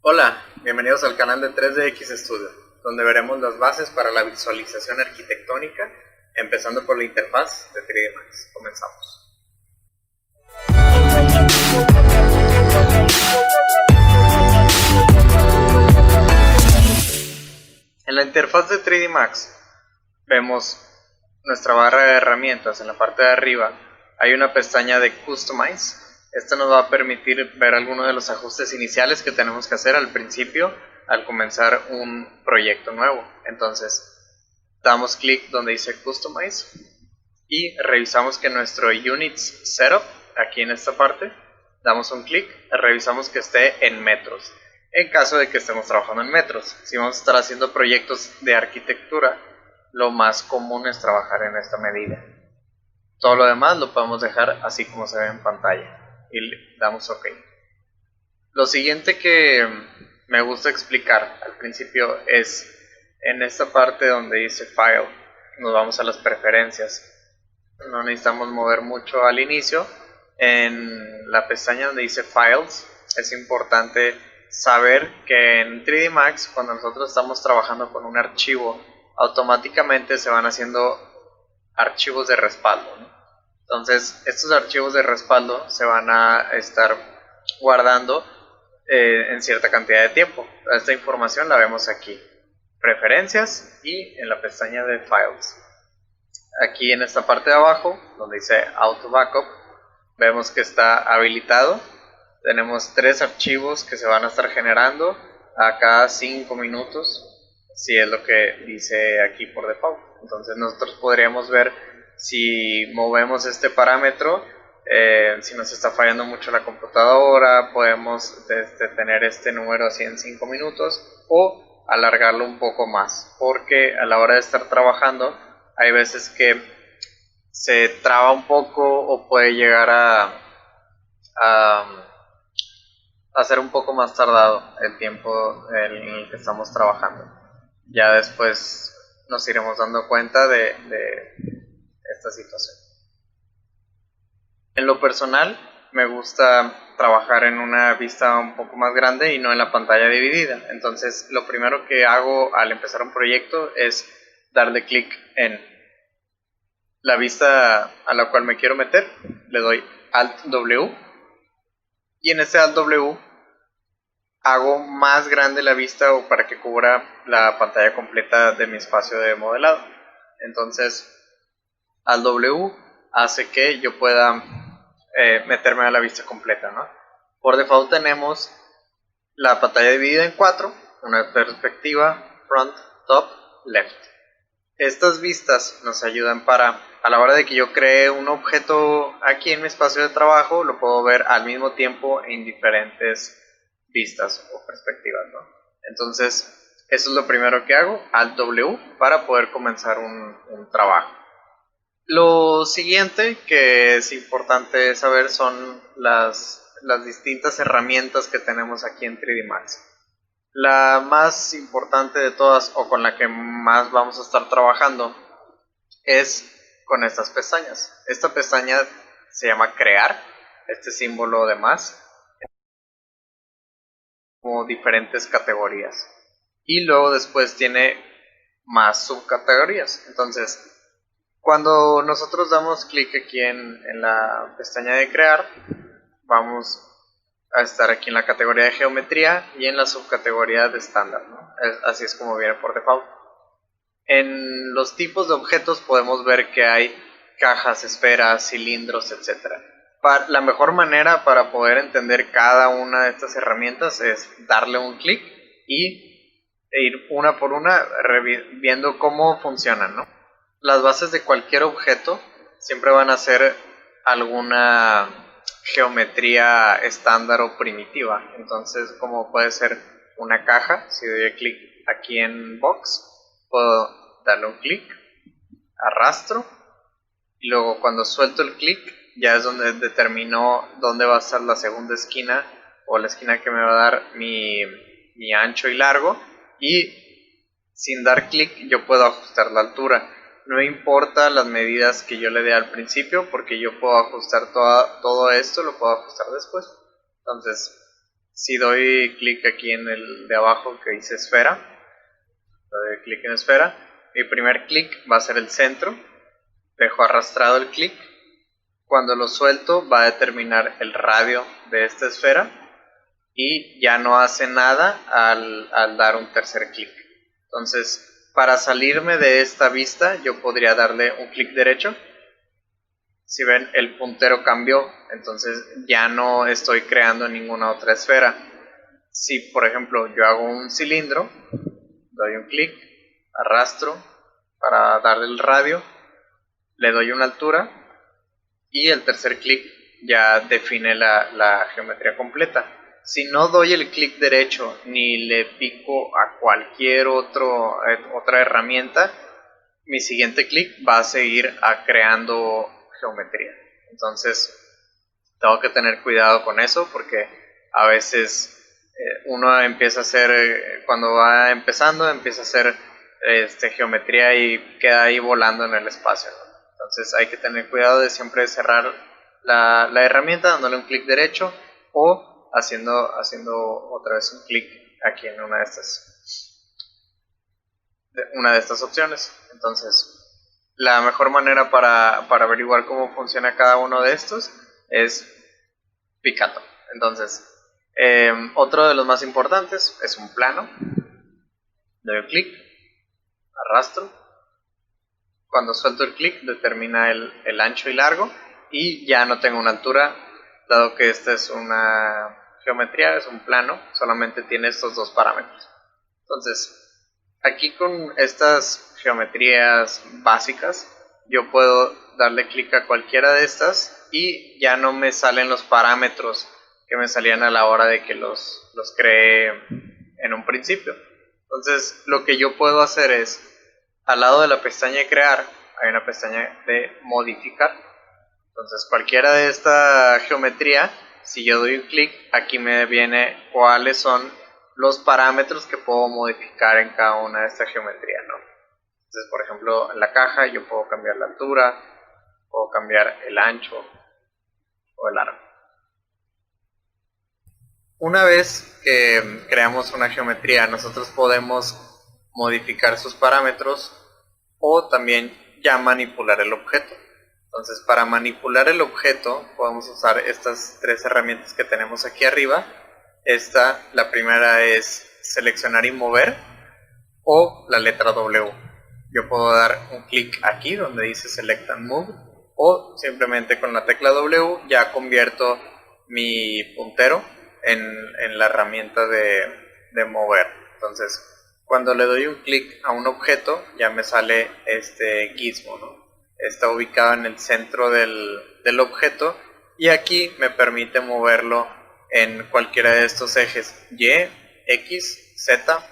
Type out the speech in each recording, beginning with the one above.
Hola, bienvenidos al canal de 3DX Studio, donde veremos las bases para la visualización arquitectónica, empezando por la interfaz de 3D Max. Comenzamos. En la interfaz de 3D Max vemos nuestra barra de herramientas. En la parte de arriba hay una pestaña de Customize. Esto nos va a permitir ver algunos de los ajustes iniciales que tenemos que hacer al principio al comenzar un proyecto nuevo. Entonces damos clic donde dice Customize y revisamos que nuestro Units Setup, aquí en esta parte, damos un clic, revisamos que esté en metros. En caso de que estemos trabajando en metros, si vamos a estar haciendo proyectos de arquitectura, lo más común es trabajar en esta medida. Todo lo demás lo podemos dejar así como se ve en pantalla y le damos OK. Lo siguiente que me gusta explicar al principio es en esta parte donde dice File, nos vamos a las preferencias. No necesitamos mover mucho al inicio. En la pestaña donde dice Files es importante saber que en 3D Max, cuando nosotros estamos trabajando con un archivo, automáticamente se van haciendo archivos de respaldo, ¿no? Entonces estos archivos de respaldo se van a estar guardando en cierta cantidad de tiempo. Esta información la vemos aquí, preferencias y en la pestaña de Files. Aquí en esta parte de abajo donde dice Auto Backup vemos que está habilitado. Tenemos 3 archivos que se van a estar generando a cada 5 minutos, si es lo que dice aquí por default. Entonces nosotros podríamos ver si movemos este parámetro, si nos está fallando mucho la computadora, podemos tener este número así en 5 minutos o alargarlo un poco más, porque a la hora de estar trabajando hay veces que se traba un poco o puede llegar a ser un poco más tardado el tiempo en el que estamos trabajando. Ya después nos iremos dando cuenta de esta situación. En lo personal me gusta trabajar en una vista un poco más grande y no en la pantalla dividida. Entonces lo primero que hago al empezar un proyecto es darle clic en la vista a la cual me quiero meter. Le doy Alt W y en este Alt W hago más grande la vista o para que cubra la pantalla completa de mi espacio de modelado. Entonces Alt W hace que yo pueda meterme a la vista completa, ¿no? Por default tenemos la pantalla dividida en 4, una perspectiva, front, top, left. Estas vistas nos ayudan para, a la hora de que yo cree un objeto aquí en mi espacio de trabajo, lo puedo ver al mismo tiempo en diferentes vistas o perspectivas, ¿no? Entonces eso es lo primero que hago, Alt W, para poder comenzar un trabajo. Lo siguiente que es importante saber son las distintas herramientas que tenemos aquí en 3D Max. La más importante de todas, o con la que más vamos a estar trabajando, es con estas pestañas. Esta pestaña se llama Crear, este símbolo de más, como diferentes categorías. Y luego después tiene más subcategorías. Entonces, cuando nosotros damos clic aquí en la pestaña de crear, vamos a estar aquí en la categoría de geometría y en la subcategoría de estándar, ¿no? Así es como viene por default. En los tipos de objetos podemos ver que hay cajas, esferas, cilindros, etc. La mejor manera para poder entender cada una de estas herramientas es darle un clic y ir una por una viendo cómo funcionan, ¿no? Las bases de cualquier objeto siempre van a ser alguna geometría estándar o primitiva. Entonces, como puede ser una caja, si doy clic aquí en Box, puedo darle un clic, arrastro, y luego cuando suelto el clic, ya es donde determino dónde va a estar la segunda esquina, o la esquina que me va a dar mi ancho y largo, y sin dar clic yo puedo ajustar la altura. No importa las medidas que yo le dé al principio, porque yo puedo ajustar todo esto, lo puedo ajustar después. Entonces Si doy clic aquí en el de abajo que dice esfera, doy clic en esfera, mi primer clic va a ser el centro, dejo arrastrado el clic, cuando lo suelto va a determinar el radio de esta esfera y ya no hace nada al dar un tercer clic. Entonces, para salirme de esta vista yo podría darle un clic derecho. Si ven, el puntero cambió, entonces ya no estoy creando ninguna otra esfera. Si por ejemplo yo hago un cilindro, doy un clic, arrastro para darle el radio, le doy una altura y el tercer clic ya define la geometría completa. Si no doy el clic derecho ni le pico a cualquier otra herramienta, mi siguiente clic va a seguir creando geometría. Entonces tengo que tener cuidado con eso porque a veces uno empieza a hacer, cuando va empezando, empieza a hacer geometría y queda ahí volando en el espacio, ¿no? Entonces hay que tener cuidado de siempre cerrar la herramienta dándole un clic derecho o haciendo otra vez un clic aquí en una de estas opciones. Entonces la mejor manera para averiguar cómo funciona cada uno de estos es picando. Entonces otro de los más importantes es un plano. Doy clic, arrastro. Cuando suelto el clic determina el ancho y largo y ya no tengo una altura, dado que esta es una geometría, es un plano, solamente tiene estos dos parámetros. Entonces, aquí con estas geometrías básicas, yo puedo darle clic a cualquiera de estas y ya no me salen los parámetros que me salían a la hora de que los creé en un principio. Entonces, lo que yo puedo hacer es, al lado de la pestaña de crear, hay una pestaña de modificar. Entonces, cualquiera de esta geometría, si yo doy un clic, aquí me viene cuáles son los parámetros que puedo modificar en cada una de estas geometrías, ¿no? Entonces, por ejemplo, en la caja yo puedo cambiar la altura, puedo cambiar el ancho o el largo. Una vez que creamos una geometría, nosotros podemos modificar sus parámetros o también ya manipular el objeto. Entonces, para manipular el objeto podemos usar estas tres herramientas que tenemos aquí arriba. La primera es seleccionar y mover, o la letra W. Yo puedo dar un clic aquí donde dice Select and Move, o simplemente con la tecla W ya convierto mi puntero en la herramienta de mover. Entonces, cuando le doy un clic a un objeto, ya me sale este gizmo, ¿no? Está ubicado en el centro del objeto y aquí me permite moverlo en cualquiera de estos ejes Y, X, Z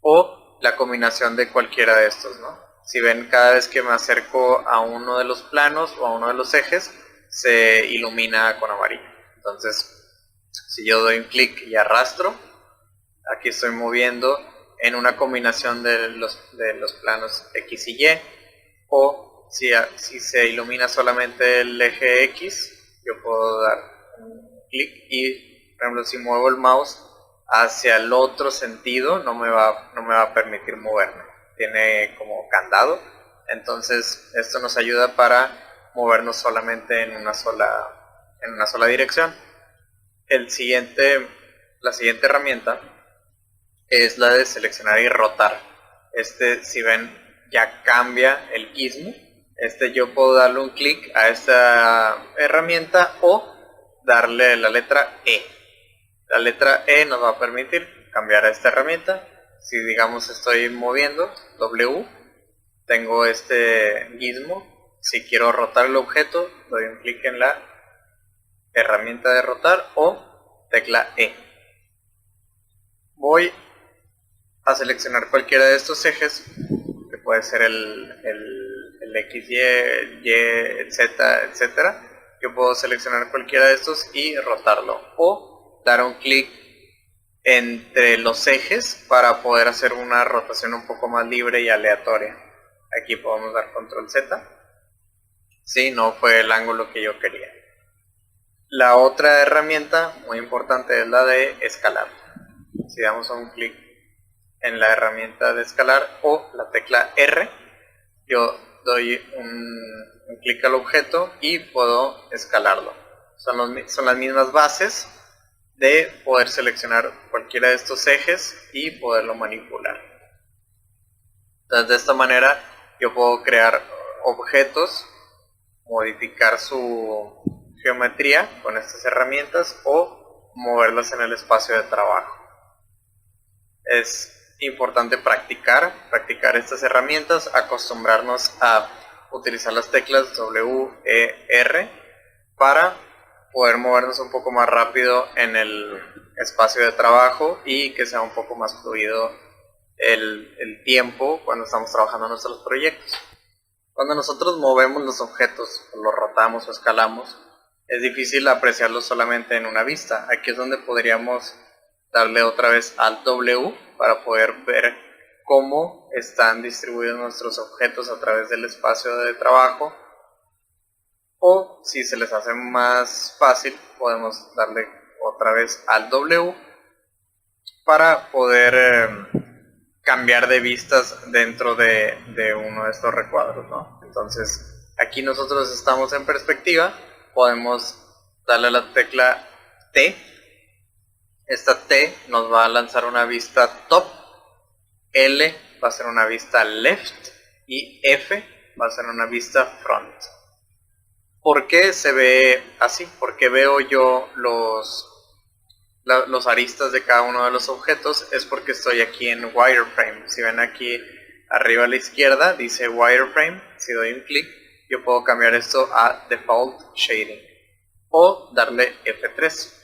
o la combinación de cualquiera de estos, ¿no? Si ven, cada vez que me acerco a uno de los planos o a uno de los ejes, se ilumina con amarillo. Entonces, si yo doy un clic y arrastro, aquí estoy moviendo en una combinación de los planos X y Y, o si se ilumina solamente el eje X, yo puedo dar un clic y, por ejemplo, si muevo el mouse hacia el otro sentido, no me va a permitir moverme. Tiene como candado, entonces esto nos ayuda para movernos solamente en una sola dirección. La siguiente herramienta es la de seleccionar y rotar. Si ven, ya cambia el gizmo. Yo puedo darle un clic a esta herramienta o darle la letra E. La letra E nos va a permitir cambiar a esta herramienta. Si digamos estoy moviendo W, tengo este gizmo. Si quiero rotar el objeto, doy un clic en la herramienta de rotar o tecla E. Voy a seleccionar cualquiera de estos ejes, que puede ser el X, Y, el Z, etc. Yo puedo seleccionar cualquiera de estos y rotarlo, o dar un clic entre los ejes para poder hacer una rotación un poco más libre y aleatoria. Aquí podemos dar control Z. Sí, no fue el ángulo que yo quería. La otra herramienta muy importante es la de escalar. Si damos un clic en la herramienta de escalar o la tecla R, yo doy un clic al objeto y puedo escalarlo. Son las mismas bases de poder seleccionar cualquiera de estos ejes y poderlo manipular. Entonces, de esta manera yo puedo crear objetos, modificar su geometría con estas herramientas o moverlas en el espacio de trabajo. Es importante practicar estas herramientas, acostumbrarnos a utilizar las teclas W, E, R para poder movernos un poco más rápido en el espacio de trabajo y que sea un poco más fluido el tiempo cuando estamos trabajando en nuestros proyectos. Cuando nosotros movemos los objetos, los rotamos o escalamos, es difícil apreciarlos solamente en una vista. Aquí es donde podríamos darle otra vez Alt W para poder ver cómo están distribuidos nuestros objetos a través del espacio de trabajo, o si se les hace más fácil podemos darle otra vez Alt W para poder cambiar de vistas dentro de uno de estos recuadros, ¿no? Entonces aquí nosotros estamos en perspectiva, podemos darle a la tecla T. Esta T nos va a lanzar una vista top, L va a ser una vista left y F va a ser una vista front. ¿Por qué se ve así? Porque veo yo los aristas de cada uno de los objetos. Es porque estoy aquí en wireframe. Si ven aquí arriba a la izquierda dice wireframe. Si doy un clic yo puedo cambiar esto a default shading o darle F3.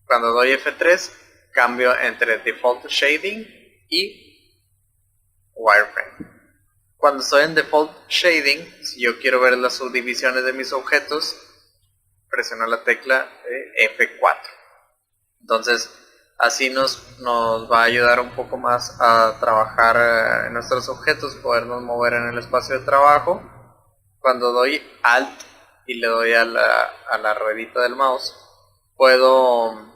Cuando doy F3 cambio entre default shading y wireframe. Cuando estoy en default shading, si yo quiero ver las subdivisiones de mis objetos, presiono la tecla F4. Entonces así nos va a ayudar un poco más a trabajar en nuestros objetos, podernos mover en el espacio de trabajo. Cuando doy Alt y le doy a la ruedita del mouse, puedo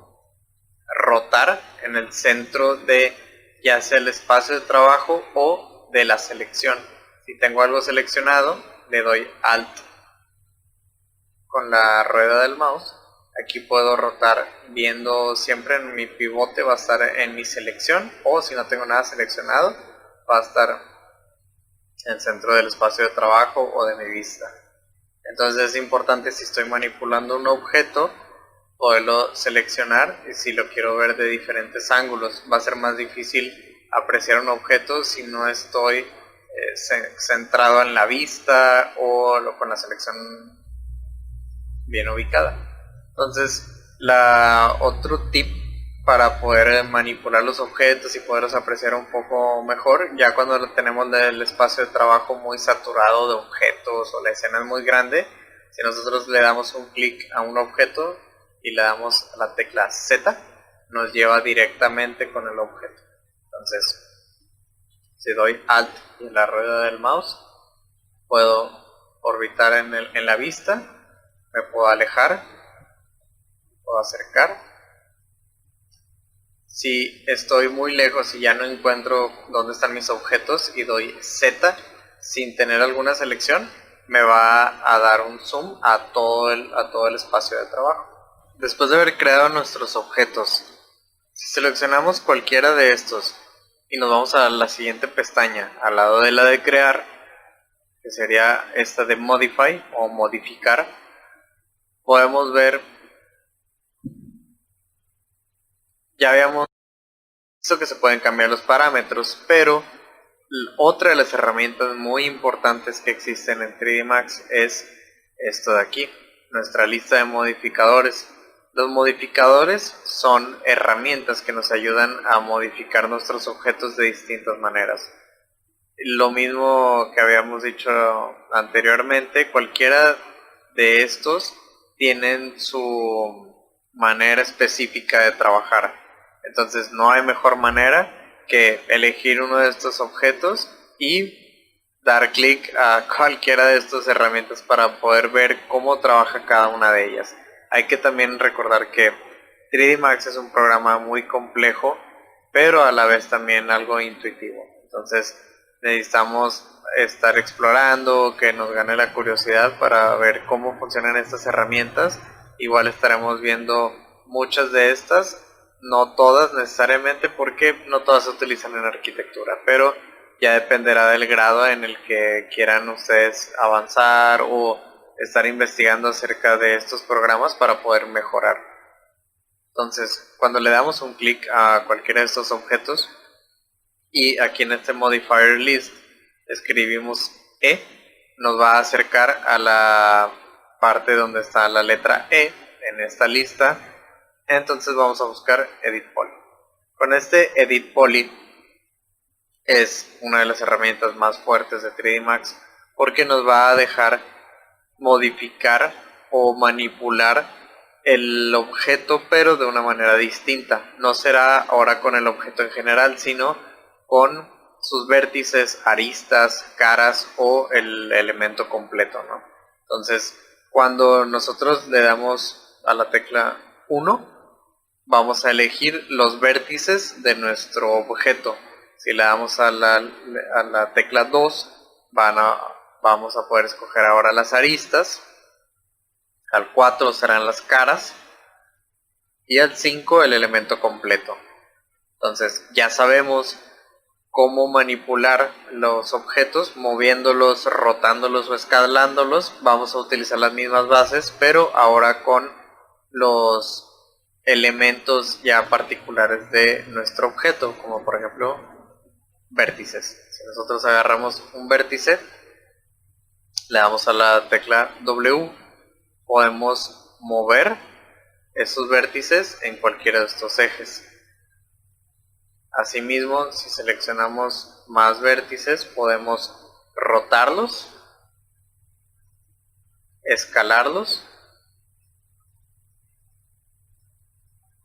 rotar en el centro de ya sea el espacio de trabajo o de la selección. Si tengo algo seleccionado, le doy Alt con la rueda del mouse. Aquí puedo rotar viendo siempre en mi pivote, va a estar en mi selección, o si no tengo nada seleccionado va a estar en el centro del espacio de trabajo o de mi vista. Entonces es importante, si estoy manipulando un objeto, poderlo seleccionar. Y si lo quiero ver de diferentes ángulos, va a ser más difícil apreciar un objeto si no estoy centrado en la vista o con la selección bien ubicada. Entonces otro tip para poder manipular los objetos y poderlos apreciar un poco mejor, ya cuando tenemos el espacio de trabajo muy saturado de objetos o la escena es muy grande, si nosotros le damos un clic a un objeto y le damos a la tecla Z, nos lleva directamente con el objeto. Entonces, si doy Alt y la rueda del mouse, puedo orbitar en la vista, me puedo alejar, puedo acercar. Si estoy muy lejos y ya no encuentro dónde están mis objetos y doy Z sin tener alguna selección, me va a dar un zoom a todo el espacio de trabajo. Después de haber creado nuestros objetos, si seleccionamos cualquiera de estos y nos vamos a la siguiente pestaña, al lado de la de crear, que sería esta de modify o modificar, podemos ver, ya habíamos visto que se pueden cambiar los parámetros, pero otra de las herramientas muy importantes que existen en 3D Max es esto de aquí, nuestra lista de modificadores. Los modificadores son herramientas que nos ayudan a modificar nuestros objetos de distintas maneras. Lo mismo que habíamos dicho anteriormente, cualquiera de estos tienen su manera específica de trabajar. Entonces no hay mejor manera que elegir uno de estos objetos y dar clic a cualquiera de estas herramientas para poder ver cómo trabaja cada una de ellas. hay que también recordar que 3D Max es un programa muy complejo, pero a la vez también algo intuitivo. Entonces necesitamos estar explorando, que nos gane la curiosidad para ver cómo funcionan estas herramientas. Igual estaremos viendo muchas de estas, no todas necesariamente, porque no todas se utilizan en arquitectura, pero ya dependerá del grado en el que quieran ustedes avanzar o estar investigando acerca de estos programas para poder mejorar. Entonces, cuando le damos un clic a cualquiera de estos objetos y aquí en este modifier list escribimos E, nos va a acercar a la parte donde está la letra E en esta lista. Entonces vamos a buscar Edit Poly. Con este Edit Poly es una de las herramientas más fuertes de 3D Max porque nos va a dejar modificar o manipular el objeto, pero de una manera distinta. No será ahora con el objeto en general, sino con sus vértices, aristas, caras o el elemento completo, ¿no? Entonces, cuando nosotros le damos a la tecla 1, vamos a elegir los vértices de nuestro objeto. Si le damos a la tecla 2, vamos a poder escoger ahora las aristas. Al 4 serán las caras. Y al 5 el elemento completo. Entonces ya sabemos cómo manipular los objetos, moviéndolos, rotándolos o escalándolos. Vamos a utilizar las mismas bases, pero ahora con los elementos ya particulares de nuestro objeto, como por ejemplo vértices. Si nosotros agarramos un vértice, le damos a la tecla W, podemos mover esos vértices en cualquiera de estos ejes. Asimismo, si seleccionamos más vértices, podemos rotarlos, escalarlos,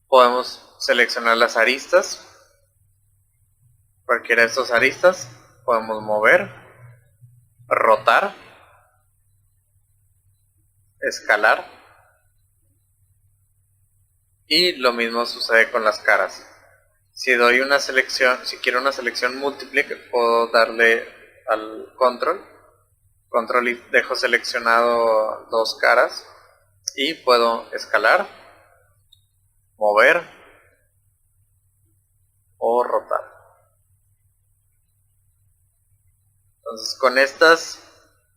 podemos seleccionar las aristas, cualquiera de estas aristas, podemos mover, rotar, escalar, y lo mismo sucede con las caras. Si doy una selección, si quiero una selección múltiple, puedo darle al control y dejo seleccionado dos caras y puedo escalar, mover o rotar. Entonces, con estas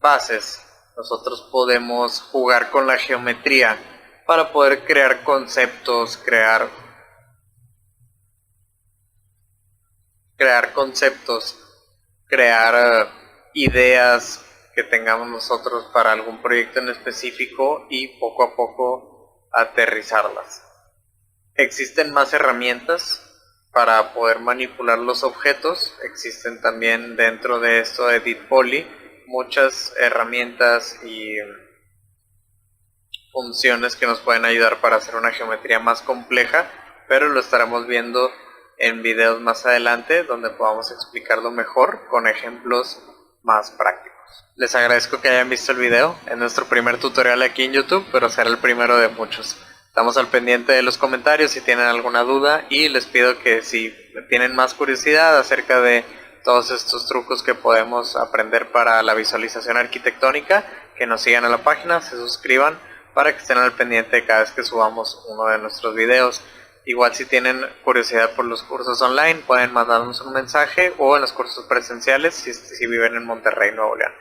bases nosotros podemos jugar con la geometría para poder crear conceptos, crear ideas que tengamos nosotros para algún proyecto en específico y poco a poco aterrizarlas. Existen más herramientas para poder manipular los objetos. Existen también dentro de esto de Edit Poly muchas herramientas y funciones que nos pueden ayudar para hacer una geometría más compleja, pero lo estaremos viendo en videos más adelante donde podamos explicarlo mejor con ejemplos más prácticos. Les agradezco que hayan visto el video, es nuestro primer tutorial aquí en YouTube, pero será el primero de muchos. Estamos al pendiente de los comentarios si tienen alguna duda y les pido que si tienen más curiosidad acerca de todos estos trucos que podemos aprender para la visualización arquitectónica, que nos sigan a la página, se suscriban para que estén al pendiente cada vez que subamos uno de nuestros videos. Igual si tienen curiosidad por los cursos online pueden mandarnos un mensaje o en los cursos presenciales si viven en Monterrey, Nuevo León.